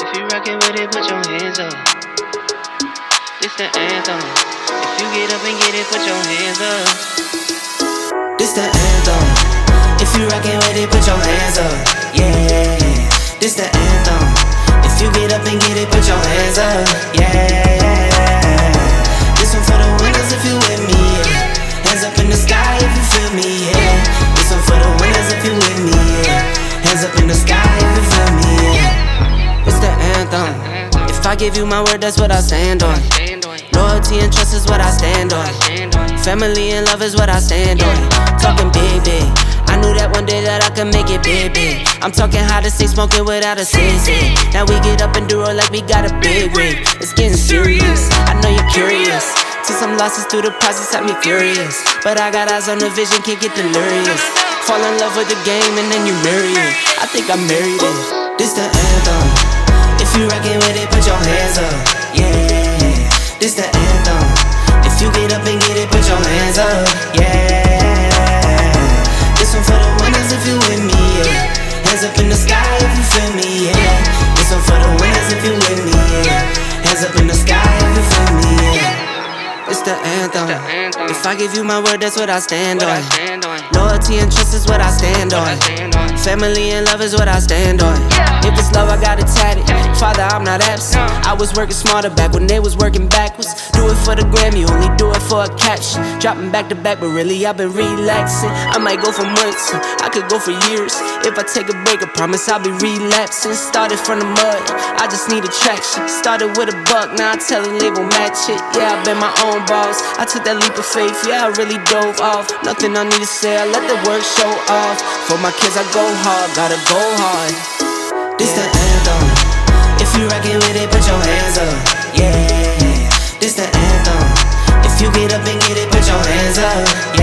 If you rockin' with it, put your hands up. This the anthem. If you get up and get it, put your hands up. This the anthem. If you rockin' with it, put your hands up. Yeah, this the anthem. If you get up and get it, put your hands up. Yeah, this one for the winners if you with me. Yeah. Hands up in the sky if you feel me. Yeah, this one for the winners if you with me. Yeah. Hands up in the sky if you feel me. Yeah. It's the anthem. If I give you my word, that's what I stand on. Loyalty and trust is what I stand on. Family and love is what I stand on. Talking big, big. I knew that one day that I could make it big, big. I'm talking how to stay smoking without a sissy. Now we get up and do it like we got a big rig. It's getting serious, I know you're curious. Took some losses through the process, had me furious. But I got eyes on the vision, can't get delirious. Fall in love with the game and then you marry it. I think I married it. This the anthem. If you rockin' with it, put your hands up. Yeah, this the anthem. If you get up and get it, put your hands up. Yeah, this one for the winners if you with me. Yeah, hands up in the sky if you feel me. Yeah, this one for the winners if you with me. Yeah, hands up in the sky if you feel me. Yeah, it's the anthem. If I give you my word, that's what I stand on. Loyalty and trust is what I stand on. Family and love is what I stand on. If it's love, I got it tatted. Father, I'm not absent. I was working smarter back when they was working backwards. Do it for the gram, you only do it for a caption. Dropping back to back, but really I've been relaxing. I might go for months, I could go for years. If I take a break, I promise I'll be relapsing. Started from the mud, I just need attraction. Started with a buck, now I tell the label match it. Yeah, I've been my own boss. I took that leap of faith, yeah, I really dove off. Nothing I need to say, I let the work show off. For my kids, I go hard, gotta go hard. This the anthem. If you rockin' with it, put your hands up. Yeah, this the anthem. If you get up and get it, put your hands up.